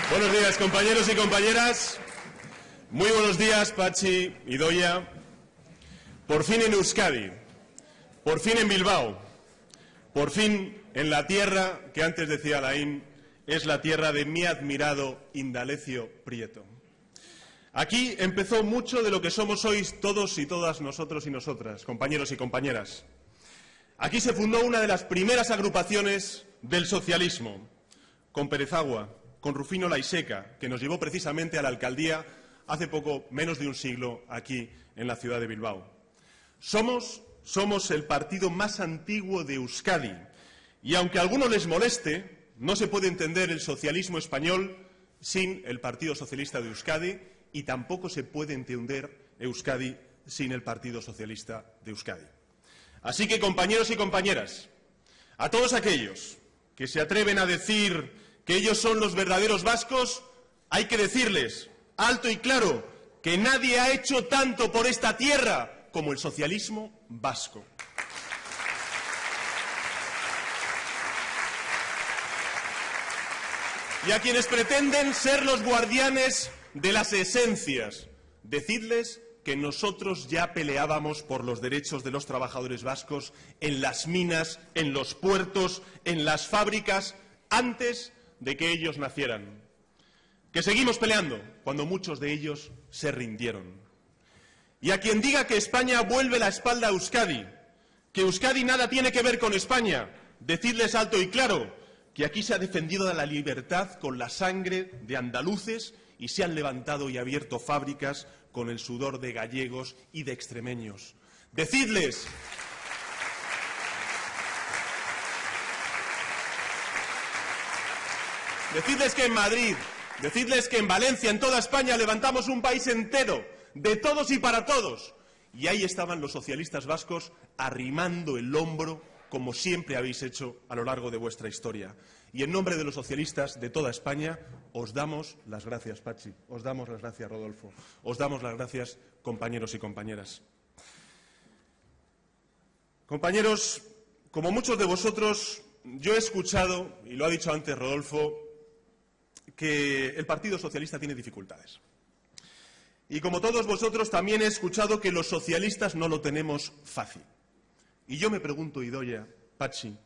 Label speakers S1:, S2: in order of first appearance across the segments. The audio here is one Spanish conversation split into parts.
S1: Buenos días, compañeros y compañeras. Muy buenos días, Patxi, Idoia. Por fin en Euskadi, por fin en Bilbao, por fin en la tierra que antes decía Laín es la tierra de mi admirado Indalecio Prieto. Aquí empezó mucho de lo que somos hoy todos y todas nosotros y nosotras, compañeros y compañeras. Aquí se fundó una de las primeras agrupaciones del socialismo, con Perezagua, con Rufino Laiseca, que nos llevó precisamente a la alcaldía hace poco menos de un siglo aquí en la ciudad de Bilbao. Somos el partido más antiguo de Euskadi y aunque a algunos les moleste, no se puede entender el socialismo español sin el Partido Socialista de Euskadi y tampoco se puede entender Euskadi sin el Partido Socialista de Euskadi. Así que, compañeros y compañeras, a todos aquellos que se atreven a decir que ellos son los verdaderos vascos, hay que decirles alto y claro que nadie ha hecho tanto por esta tierra como el socialismo vasco. Y a quienes pretenden ser los guardianes de las esencias, decidles que nosotros ya peleábamos por los derechos de los trabajadores vascos en las minas, en los puertos, en las fábricas, antes de que ellos nacieran. Que seguimos peleando cuando muchos de ellos se rindieron. Y a quien diga que España vuelve la espalda a Euskadi, que Euskadi nada tiene que ver con España, decidles alto y claro que aquí se ha defendido la libertad con la sangre de andaluces y se han levantado y abierto fábricas con el sudor de gallegos y de extremeños. Decidles que en Madrid, decidles que en Valencia, en toda España, levantamos un país entero, de todos y para todos. Y ahí estaban los socialistas vascos arrimando el hombro, como siempre habéis hecho a lo largo de vuestra historia. Y en nombre de los socialistas de toda España, os damos las gracias, Patxi, os damos las gracias, Rodolfo, os damos las gracias, compañeros y compañeras. Compañeros, como muchos de vosotros, yo he escuchado, y lo ha dicho antes Rodolfo, que el Partido Socialista tiene dificultades. Y como todos vosotros también he escuchado que los socialistas no lo tenemos fácil. Y yo me pregunto, Idoia, Patxi,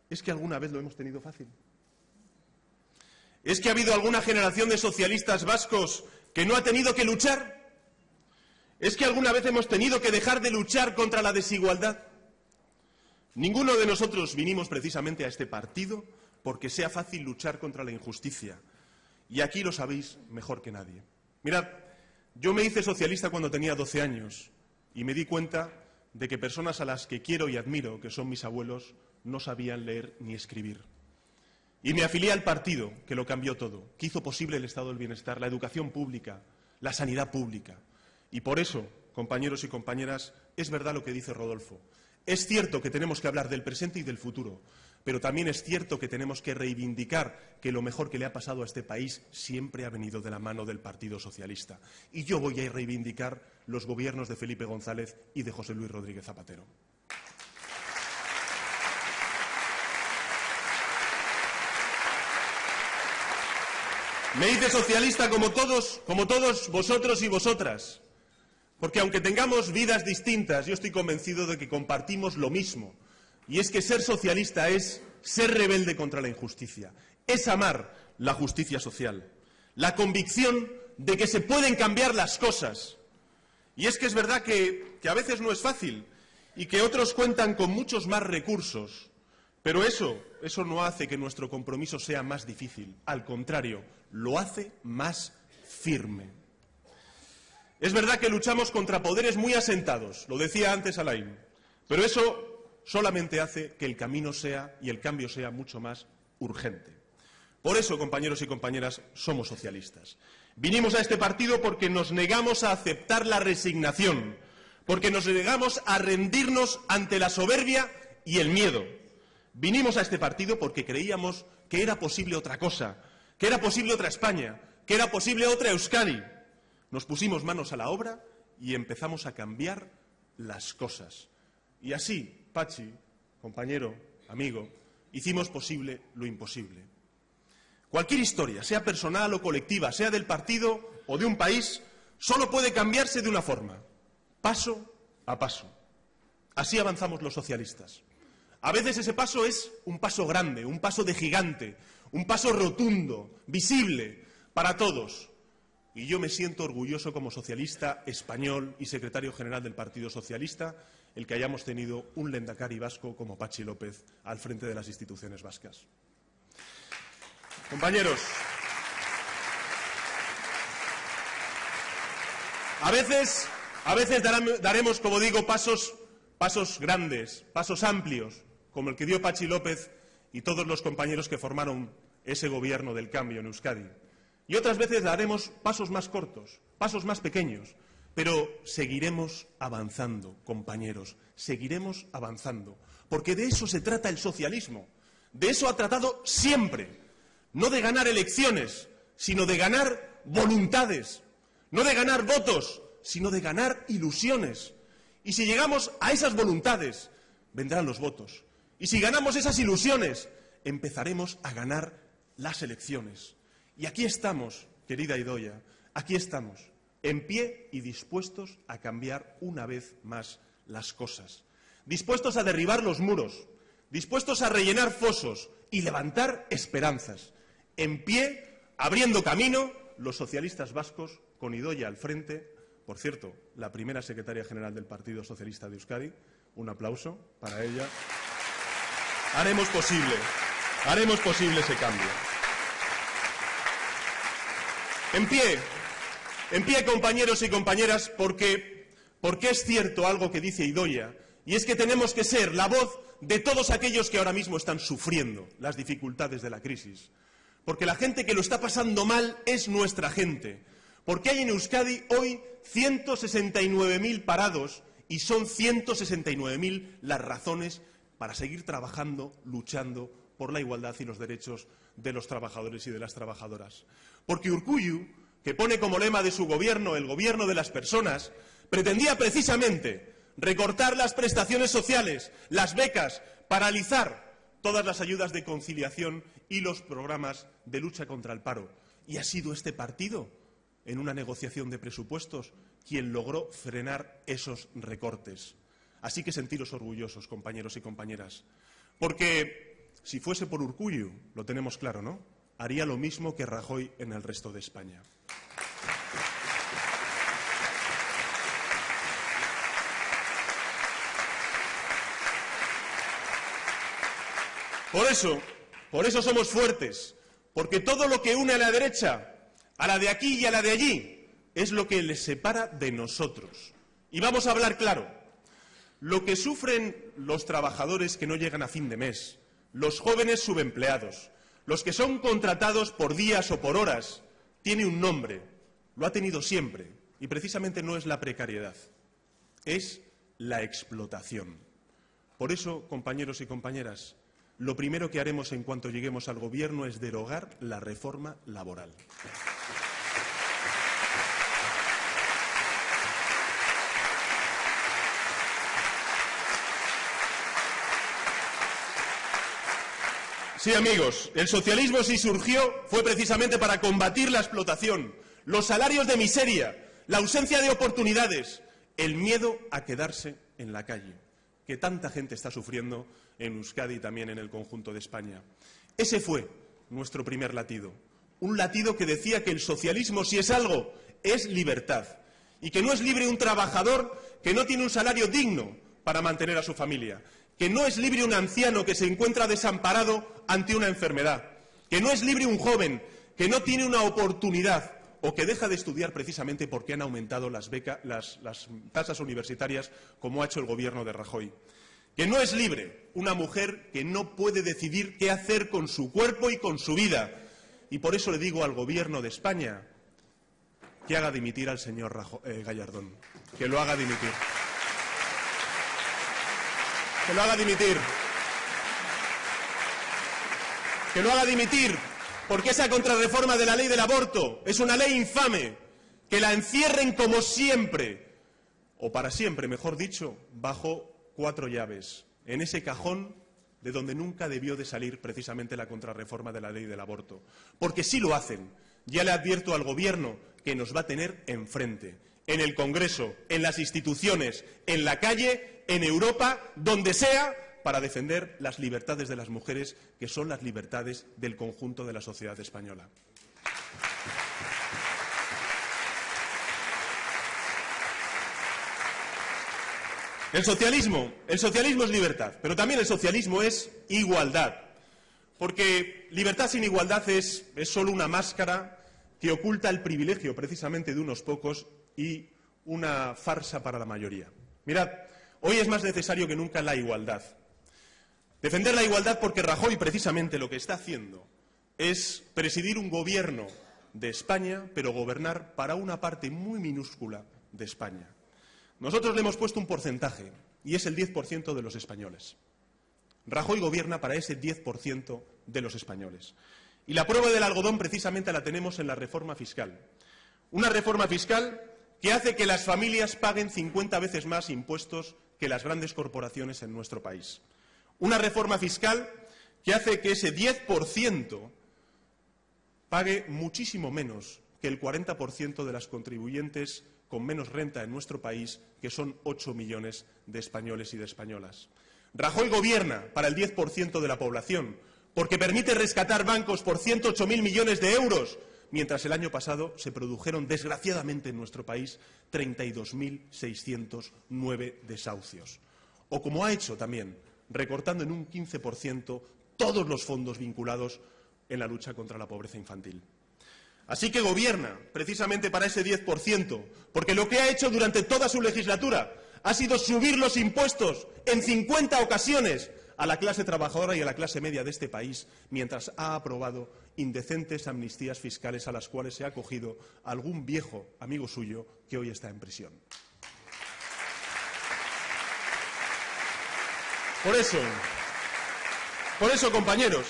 S1: ¿es que alguna vez lo hemos tenido fácil? ¿Es que ha habido alguna generación de socialistas vascos que no ha tenido que luchar? ¿Es que alguna vez hemos tenido que dejar de luchar contra la desigualdad? Ninguno de nosotros vinimos precisamente a este partido porque sea fácil luchar contra la injusticia. Y aquí lo sabéis mejor que nadie. Mirad, yo me hice socialista cuando tenía 12 años y me di cuenta de que personas a las que quiero y admiro, que son mis abuelos, no sabían leer ni escribir. Y me afilié al partido que lo cambió todo, que hizo posible el estado del bienestar, la educación pública, la sanidad pública. Y por eso, compañeros y compañeras, es verdad lo que dice Rodolfo. Es cierto que tenemos que hablar del presente y del futuro, pero también es cierto que tenemos que reivindicar que lo mejor que le ha pasado a este país siempre ha venido de la mano del Partido Socialista. Y yo voy a reivindicar los gobiernos de Felipe González y de José Luis Rodríguez Zapatero. Me hice socialista como todos vosotros y vosotras, porque aunque tengamos vidas distintas, yo estoy convencido de que compartimos lo mismo. Y es que ser socialista es ser rebelde contra la injusticia, es amar la justicia social, la convicción de que se pueden cambiar las cosas. Y es que es verdad que a veces no es fácil y que otros cuentan con muchos más recursos, pero eso no hace que nuestro compromiso sea más difícil, al contrario, lo hace más firme. Es verdad que luchamos contra poderes muy asentados, lo decía antes Alain, pero eso solamente hace que el camino sea y el cambio sea mucho más urgente. Por eso, compañeros y compañeras, somos socialistas. Vinimos a este partido porque nos negamos a aceptar la resignación, porque nos negamos a rendirnos ante la soberbia y el miedo. Vinimos a este partido porque creíamos que era posible otra cosa, que era posible otra España, que era posible otra Euskadi. Nos pusimos manos a la obra y empezamos a cambiar las cosas. Y así, Patxi, compañero, amigo, hicimos posible lo imposible. Cualquier historia, sea personal o colectiva, sea del partido o de un país, solo puede cambiarse de una forma, paso a paso. Así avanzamos los socialistas. A veces ese paso es un paso grande, un paso de gigante, un paso rotundo, visible para todos. Y yo me siento orgulloso como socialista español y secretario general del Partido Socialista el que hayamos tenido un lehendakari vasco como Patxi López al frente de las instituciones vascas. Compañeros, a veces daremos, como digo, pasos grandes, pasos amplios, como el que dio Patxi López y todos los compañeros que formaron ese gobierno del cambio en Euskadi. Y otras veces daremos pasos más cortos, pasos más pequeños, pero seguiremos avanzando, compañeros, seguiremos avanzando, porque de eso se trata el socialismo, de eso ha tratado siempre. No de ganar elecciones, sino de ganar voluntades. No de ganar votos, sino de ganar ilusiones. Y si llegamos a esas voluntades, vendrán los votos. Y si ganamos esas ilusiones, empezaremos a ganar las elecciones. Y aquí estamos, querida Idoia, aquí estamos, en pie y dispuestos a cambiar una vez más las cosas. Dispuestos a derribar los muros, dispuestos a rellenar fosos y levantar esperanzas. En pie, abriendo camino, los socialistas vascos, con Idoia al frente, por cierto, la primera secretaria general del Partido Socialista de Euskadi, un aplauso para ella. Haremos posible ese cambio. En pie, compañeros y compañeras, porque es cierto algo que dice Idoia, y es que tenemos que ser la voz de todos aquellos que ahora mismo están sufriendo las dificultades de la crisis. Porque la gente que lo está pasando mal es nuestra gente. Porque hay en Euskadi hoy 169.000 parados y son 169.000 las razones para seguir trabajando, luchando por la igualdad y los derechos de los trabajadores y de las trabajadoras. Porque Urkullu, que pone como lema de su gobierno el gobierno de las personas, pretendía precisamente recortar las prestaciones sociales, las becas, paralizar todas las ayudas de conciliación y los programas de lucha contra el paro. Y ha sido este partido, en una negociación de presupuestos, quien logró frenar esos recortes. Así que sentiros orgullosos, compañeros y compañeras, porque si fuese por Urkullu, lo tenemos claro, ¿no?, haría lo mismo que Rajoy en el resto de España. Por eso somos fuertes, porque todo lo que une a la derecha, a la de aquí y a la de allí, es lo que les separa de nosotros. Y vamos a hablar claro. Lo que sufren los trabajadores que no llegan a fin de mes, los jóvenes subempleados, los que son contratados por días o por horas, tiene un nombre, lo ha tenido siempre, y precisamente no es la precariedad, es la explotación. Por eso, compañeros y compañeras, lo primero que haremos en cuanto lleguemos al Gobierno es derogar la reforma laboral. Sí, amigos, el socialismo si surgió fue precisamente para combatir la explotación, los salarios de miseria, la ausencia de oportunidades, el miedo a quedarse en la calle, que tanta gente está sufriendo en Euskadi y también en el conjunto de España. Ese fue nuestro primer latido, un latido que decía que el socialismo, si es algo, es libertad, y que no es libre un trabajador que no tiene un salario digno para mantener a su familia, que no es libre un anciano que se encuentra desamparado ante una enfermedad, que no es libre un joven que no tiene una oportunidad o que deja de estudiar precisamente porque han aumentado las tasas universitarias, como ha hecho el gobierno de Rajoy. Que no es libre una mujer que no puede decidir qué hacer con su cuerpo y con su vida. Y por eso le digo al Gobierno de España que haga dimitir al señor Gallardón, que lo haga dimitir. Que lo haga dimitir. Que lo haga dimitir, porque esa contrarreforma de la ley del aborto es una ley infame, que la encierren como siempre, o para siempre, mejor dicho, bajo 4 llaves, en ese cajón de donde nunca debió de salir precisamente la contrarreforma de la ley del aborto. Porque si lo hacen, ya le advierto al Gobierno que nos va a tener enfrente, en el Congreso, en las instituciones, en la calle, en Europa, donde sea, para defender las libertades de las mujeres, que son las libertades del conjunto de la sociedad española. El socialismo es libertad, pero también el socialismo es igualdad, porque libertad sin igualdad es solo una máscara que oculta el privilegio precisamente de unos pocos y una farsa para la mayoría. Mirad, hoy es más necesario que nunca la igualdad. Defender la igualdad porque Rajoy precisamente lo que está haciendo es presidir un gobierno de España, pero gobernar para una parte muy minúscula de España. Nosotros le hemos puesto un porcentaje, y es el 10% de los españoles. Rajoy gobierna para ese 10% de los españoles. Y la prueba del algodón precisamente la tenemos en la reforma fiscal. Una reforma fiscal que hace que las familias paguen 50 veces más impuestos que las grandes corporaciones en nuestro país. Una reforma fiscal que hace que ese 10% pague muchísimo menos que el 40% de las contribuyentes con menos renta en nuestro país, que son 8 millones de españoles y de españolas. Rajoy gobierna para el 10% de la población, porque permite rescatar bancos por 108.000 millones de euros, mientras el año pasado se produjeron, desgraciadamente en nuestro país, 32.609 desahucios. O como ha hecho también, recortando en un 15% todos los fondos vinculados en la lucha contra la pobreza infantil. Así que gobierna precisamente para ese 10%, porque lo que ha hecho durante toda su legislatura ha sido subir los impuestos en 50 ocasiones a la clase trabajadora y a la clase media de este país, mientras ha aprobado indecentes amnistías fiscales a las cuales se ha acogido algún viejo amigo suyo que hoy está en prisión. Por eso, compañeros,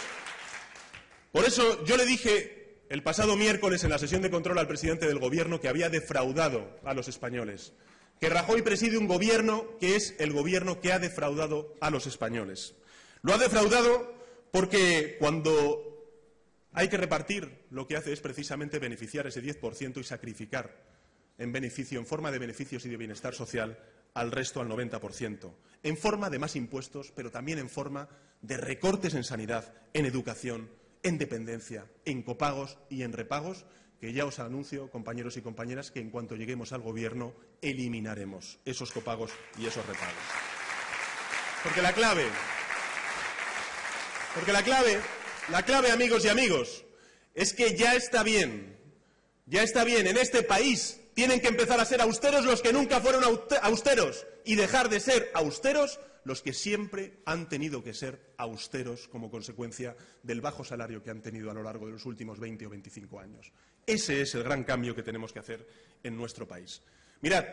S1: por eso yo le dije el pasado miércoles en la sesión de control al presidente del Gobierno que había defraudado a los españoles, que Rajoy preside un gobierno que es el gobierno que ha defraudado a los españoles. Lo ha defraudado porque cuando hay que repartir, lo que hace es precisamente beneficiar ese 10% y sacrificar en forma de beneficios y de bienestar social al resto, al 90%, en forma de más impuestos, pero también en forma de recortes en sanidad, en educación, en dependencia, en copagos y en repagos, que ya os anuncio, compañeros y compañeras, que en cuanto lleguemos al Gobierno eliminaremos esos copagos y esos repagos. Porque la clave, amigos y amigos, es que ya está bien, en este país tienen que empezar a ser austeros los que nunca fueron austeros y dejar de ser austeros los que siempre han tenido que ser austeros como consecuencia del bajo salario que han tenido a lo largo de los últimos 20 o 25 años. Ese es el gran cambio que tenemos que hacer en nuestro país. Mirad,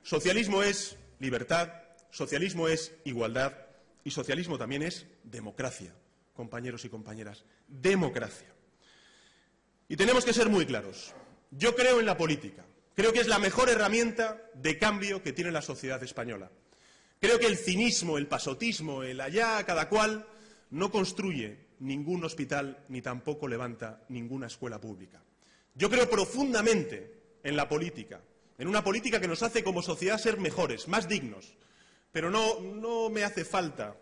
S1: socialismo es libertad, socialismo es igualdad y socialismo también es democracia, compañeros y compañeras, democracia. Y tenemos que ser muy claros. Yo creo en la política. Creo que es la mejor herramienta de cambio que tiene la sociedad española. Creo que el cinismo, el pasotismo, el allá cada cual, no construye ningún hospital ni tampoco levanta ninguna escuela pública. Yo creo profundamente en la política, en una política que nos hace como sociedad ser mejores, más dignos, pero no me hace falta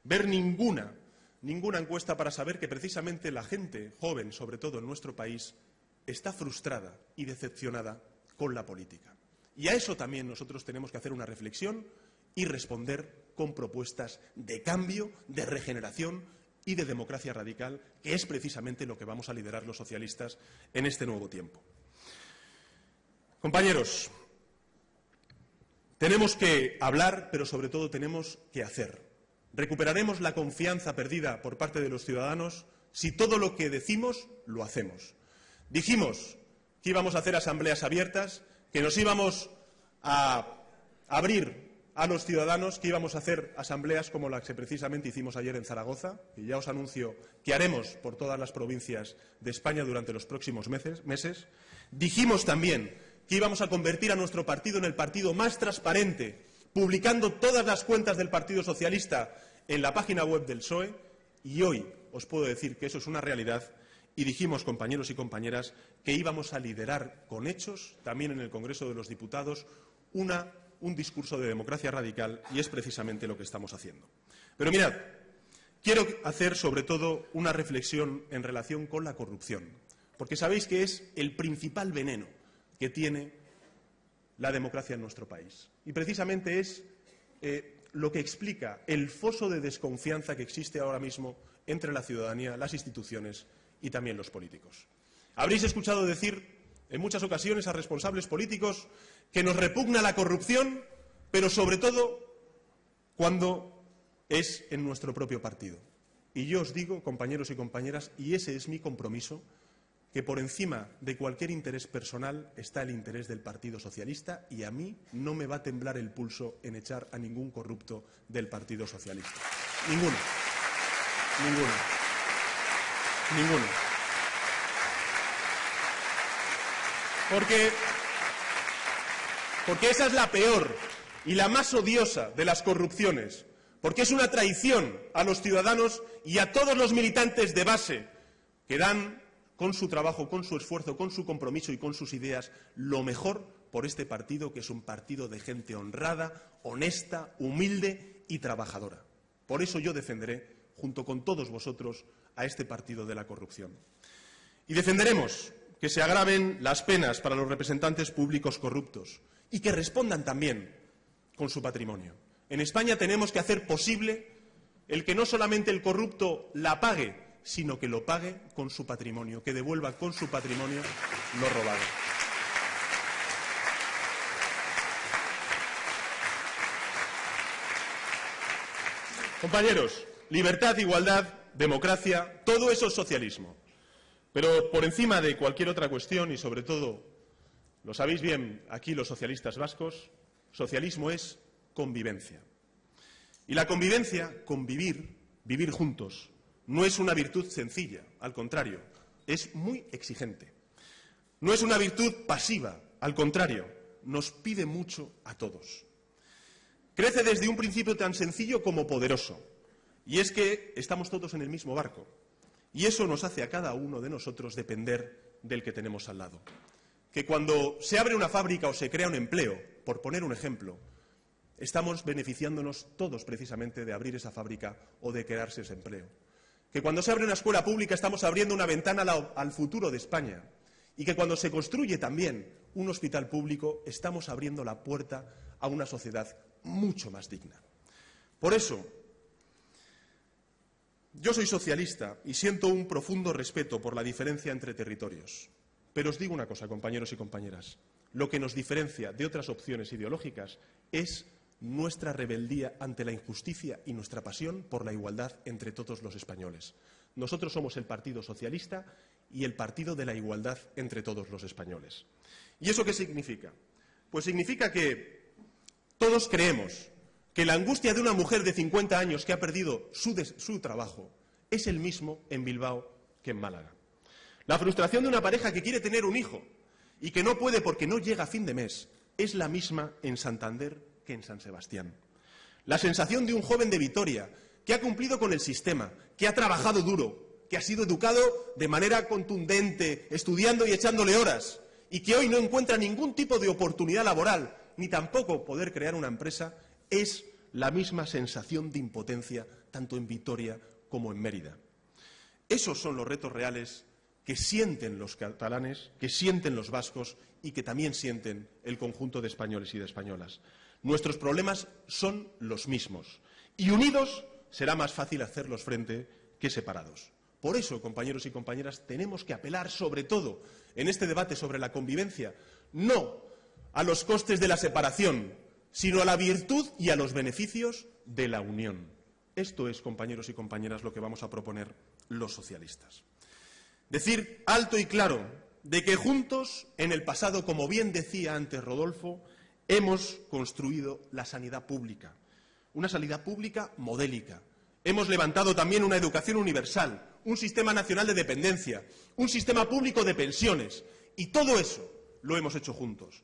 S1: ver ninguna encuesta para saber que precisamente la gente joven, sobre todo en nuestro país, está frustrada y decepcionada con la política. Y a eso también nosotros tenemos que hacer una reflexión y responder con propuestas de cambio, de regeneración y de democracia radical, que es precisamente lo que vamos a liderar los socialistas en este nuevo tiempo. Compañeros, tenemos que hablar, pero sobre todo tenemos que hacer. Recuperaremos la confianza perdida por parte de los ciudadanos si todo lo que decimos lo hacemos. Dijimos que íbamos a hacer asambleas abiertas, que nos íbamos a abrir a los ciudadanos, que íbamos a hacer asambleas como las que precisamente hicimos ayer en Zaragoza, y ya os anuncio que haremos por todas las provincias de España durante los próximos meses. Dijimos también que íbamos a convertir a nuestro partido en el partido más transparente, publicando todas las cuentas del Partido Socialista en la página web del PSOE, y hoy os puedo decir que eso es una realidad, y dijimos, compañeros y compañeras, que íbamos a liderar con hechos, también en el Congreso de los Diputados, un discurso de democracia radical, y es precisamente lo que estamos haciendo. Pero mirad, quiero hacer sobre todo una reflexión en relación con la corrupción, porque sabéis que es el principal veneno que tiene la democracia en nuestro país. Y precisamente es lo que explica el foso de desconfianza que existe ahora mismo entre la ciudadanía, las instituciones y también los políticos. Habréis escuchado decir en muchas ocasiones a responsables políticos que nos repugna la corrupción, pero sobre todo cuando es en nuestro propio partido. Y yo os digo, compañeros y compañeras, y ese es mi compromiso, que por encima de cualquier interés personal está el interés del Partido Socialista, y a mí no me va a temblar el pulso en echar a ningún corrupto del Partido Socialista. Ninguno. Ninguno. Ninguno. Porque esa es la peor y la más odiosa de las corrupciones, porque es una traición a los ciudadanos y a todos los militantes de base que dan con su trabajo, con su esfuerzo, con su compromiso y con sus ideas lo mejor por este partido, que es un partido de gente honrada, honesta, humilde y trabajadora. Por eso yo defenderé, junto con todos vosotros, a este partido de la corrupción. Y defenderemos que se agraven las penas para los representantes públicos corruptos y que respondan también con su patrimonio. En España tenemos que hacer posible el que no solamente el corrupto la pague, sino que lo pague con su patrimonio, que devuelva con su patrimonio lo robado. Compañeros, libertad, igualdad, democracia, todo eso es socialismo. Pero por encima de cualquier otra cuestión, y sobre todo, lo sabéis bien aquí los socialistas vascos, socialismo es convivencia. Y la convivencia, convivir, vivir juntos, no es una virtud sencilla, al contrario, es muy exigente. No es una virtud pasiva, al contrario, nos pide mucho a todos. Crece desde un principio tan sencillo como poderoso, y es que estamos todos en el mismo barco. Y eso nos hace a cada uno de nosotros depender del que tenemos al lado. Que cuando se abre una fábrica o se crea un empleo, por poner un ejemplo, estamos beneficiándonos todos precisamente de abrir esa fábrica o de crearse ese empleo. Que cuando se abre una escuela pública estamos abriendo una ventana al futuro de España. Y que cuando se construye también un hospital público estamos abriendo la puerta a una sociedad mucho más digna. Por eso, yo soy socialista y siento un profundo respeto por la diferencia entre territorios. Pero os digo una cosa, compañeros y compañeras. Lo que nos diferencia de otras opciones ideológicas es nuestra rebeldía ante la injusticia y nuestra pasión por la igualdad entre todos los españoles. Nosotros somos el Partido Socialista y el partido de la igualdad entre todos los españoles. ¿Y eso qué significa? Pues significa que todos creemos que la angustia de una mujer de 50 años que ha perdido su trabajo es el mismo en Bilbao que en Málaga. La frustración de una pareja que quiere tener un hijo y que no puede porque no llega a fin de mes es la misma en Santander que en San Sebastián. La sensación de un joven de Vitoria que ha cumplido con el sistema, que ha trabajado duro, que ha sido educado de manera contundente, estudiando y echándole horas, y que hoy no encuentra ningún tipo de oportunidad laboral, ni tampoco poder crear una empresa, es la misma sensación de impotencia tanto en Vitoria como en Mérida. Esos son los retos reales que sienten los catalanes, que sienten los vascos y que también sienten el conjunto de españoles y de españolas. Nuestros problemas son los mismos y unidos será más fácil hacerlos frente que separados. Por eso, compañeros y compañeras, tenemos que apelar sobre todo en este debate sobre la convivencia, no a los costes de la separación, sino a la virtud y a los beneficios de la unión. Esto es, compañeros y compañeras, lo que vamos a proponer los socialistas. Decir alto y claro de que juntos, en el pasado, como bien decía antes Rodolfo, hemos construido la sanidad pública, una sanidad pública modélica. Hemos levantado también una educación universal, un sistema nacional de dependencia, un sistema público de pensiones, y todo eso lo hemos hecho juntos.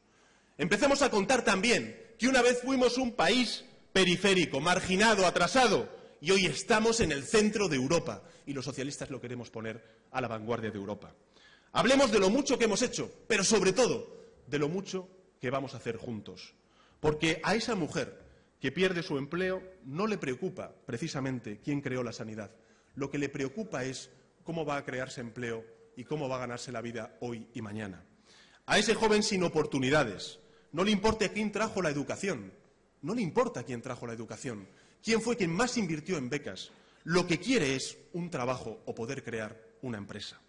S1: Empecemos a contar también que una vez fuimos un país periférico, marginado, atrasado, y hoy estamos en el centro de Europa y los socialistas lo queremos poner a la vanguardia de Europa. Hablemos de lo mucho que hemos hecho, pero sobre todo de lo mucho que vamos a hacer juntos. Porque a esa mujer que pierde su empleo no le preocupa precisamente quién creó la sanidad. Lo que le preocupa es cómo va a crearse empleo y cómo va a ganarse la vida hoy y mañana. A ese joven sin oportunidades no le importa quién trajo la educación. No le importa quién trajo la educación. ¿Quién fue quien más invirtió en becas? Lo que quiere es un trabajo o poder crear una empresa.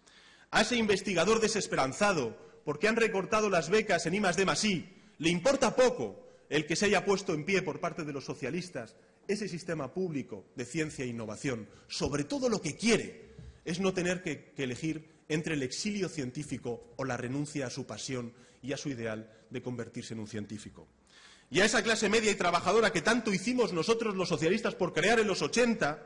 S1: A ese investigador desesperanzado porque han recortado las becas en I+D+I, le importa poco el que se haya puesto en pie por parte de los socialistas ese sistema público de ciencia e innovación. Sobre todo lo que quiere es no tener que elegir entre el exilio científico o la renuncia a su pasión y a su ideal de convertirse en un científico. Y a esa clase media y trabajadora que tanto hicimos nosotros los socialistas por crear en los 80,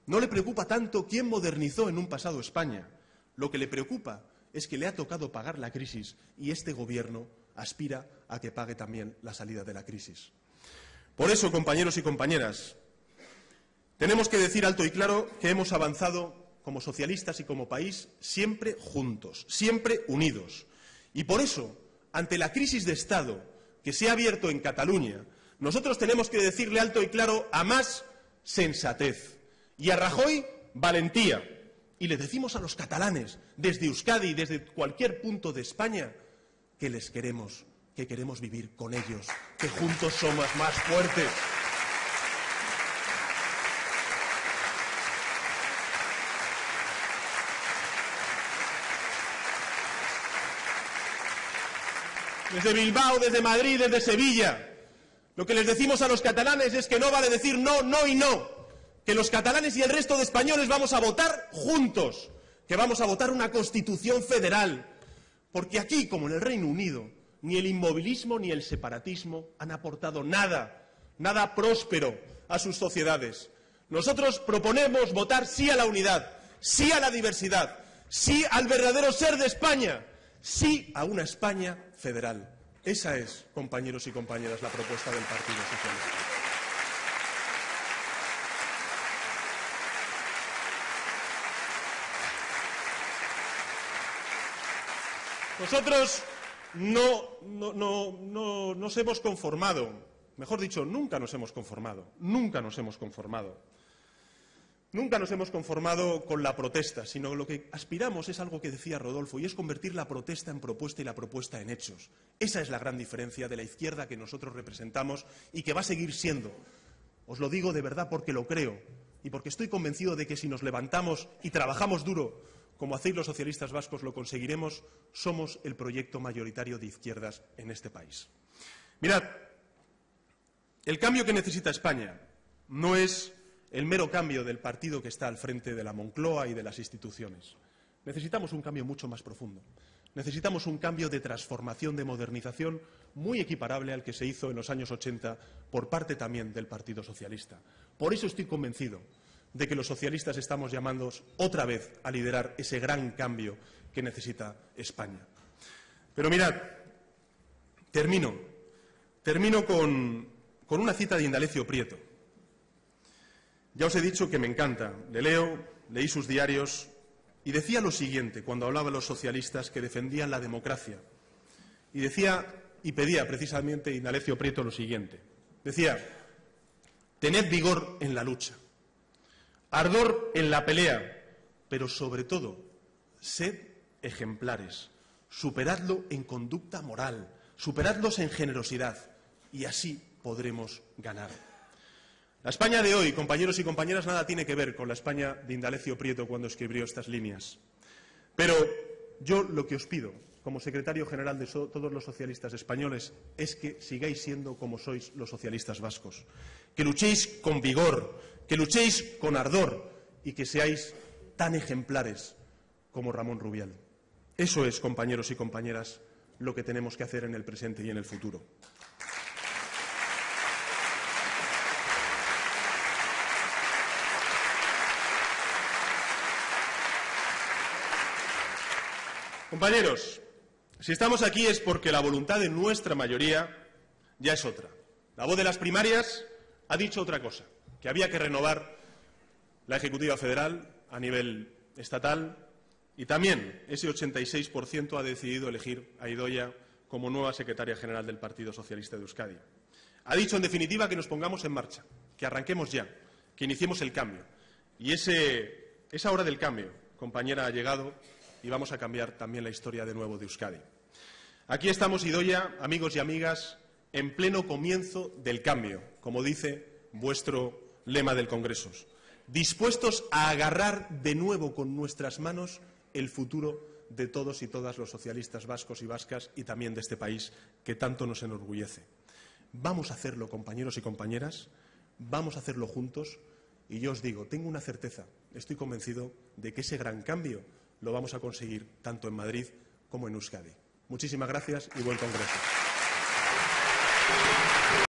S1: no le preocupa tanto quién modernizó en un pasado España. Lo que le preocupa es que le ha tocado pagar la crisis y este Gobierno aspira a que pague también la salida de la crisis. Por eso, compañeros y compañeras, tenemos que decir alto y claro que hemos avanzado como socialistas y como país siempre juntos, siempre unidos. Y por eso, ante la crisis de Estado que se ha abierto en Cataluña, nosotros tenemos que decirle alto y claro a Mas sensatez y a Rajoy valentía. Y le decimos a los catalanes, desde Euskadi, desde cualquier punto de España, que les queremos, que queremos vivir con ellos, que juntos somos más fuertes. Desde Bilbao, desde Madrid, desde Sevilla, lo que les decimos a los catalanes es que no vale decir no, no y no. Que los catalanes y el resto de españoles vamos a votar juntos, que vamos a votar una Constitución federal, porque aquí, como en el Reino Unido, ni el inmovilismo ni el separatismo han aportado nada próspero a sus sociedades. Nosotros proponemos votar sí a la unidad, sí a la diversidad, sí al verdadero ser de España, sí a una España federal. Esa es, compañeros y compañeras, la propuesta del Partido Socialista. Nosotros no nos hemos conformado, mejor dicho, nunca nos hemos conformado con la protesta, sino lo que aspiramos es algo que decía Rodolfo, y es convertir la protesta en propuesta y la propuesta en hechos. Esa es la gran diferencia de la izquierda que nosotros representamos y que va a seguir siendo. Os lo digo de verdad porque lo creo y porque estoy convencido de que si nos levantamos y trabajamos duro, como hacéis los socialistas vascos, lo conseguiremos. Somos el proyecto mayoritario de izquierdas en este país. Mirad, el cambio que necesita España no es el mero cambio del partido que está al frente de la Moncloa y de las instituciones. Necesitamos un cambio mucho más profundo. Necesitamos un cambio de transformación, de modernización, muy equiparable al que se hizo en los años 80 por parte también del Partido Socialista. Por eso estoy convencido de que los socialistas estamos llamados otra vez a liderar ese gran cambio que necesita España. Pero mirad, termino con una cita de Indalecio Prieto. Ya os he dicho que me encanta, leí sus diarios y decía lo siguiente cuando hablaba a los socialistas que defendían la democracia. Y decía y pedía precisamente Indalecio Prieto lo siguiente. Decía, tened vigor en la lucha, ardor en la pelea, pero sobre todo, sed ejemplares, superadlo en conducta moral, superadlos en generosidad y así podremos ganar. La España de hoy, compañeros y compañeras, nada tiene que ver con la España de Indalecio Prieto cuando escribió estas líneas. Pero yo lo que os pido, como secretario general de todos los socialistas españoles, es que sigáis siendo como sois los socialistas vascos, que luchéis con vigor, que luchéis con ardor y que seáis tan ejemplares como Ramón Rubial. Eso es, compañeros y compañeras, lo que tenemos que hacer en el presente y en el futuro. Compañeros, si estamos aquí es porque la voluntad de nuestra mayoría ya es otra. La voz de las primarias ha dicho otra cosa, que había que renovar la Ejecutiva Federal, a nivel estatal, y también ese 86% ha decidido elegir a Idoia como nueva secretaria general del Partido Socialista de Euskadi. Ha dicho, en definitiva, que nos pongamos en marcha, que arranquemos ya, que iniciemos el cambio. Y esa hora del cambio, compañera, ha llegado y vamos a cambiar también la historia de nuevo de Euskadi. Aquí estamos, Idoia, amigos y amigas, en pleno comienzo del cambio, como dice vuestro lema del Congreso, dispuestos a agarrar de nuevo con nuestras manos el futuro de todos y todas los socialistas vascos y vascas y también de este país que tanto nos enorgullece. Vamos a hacerlo, compañeros y compañeras, vamos a hacerlo juntos y yo os digo, tengo una certeza, estoy convencido de que ese gran cambio lo vamos a conseguir tanto en Madrid como en Euskadi. Muchísimas gracias y buen Congreso.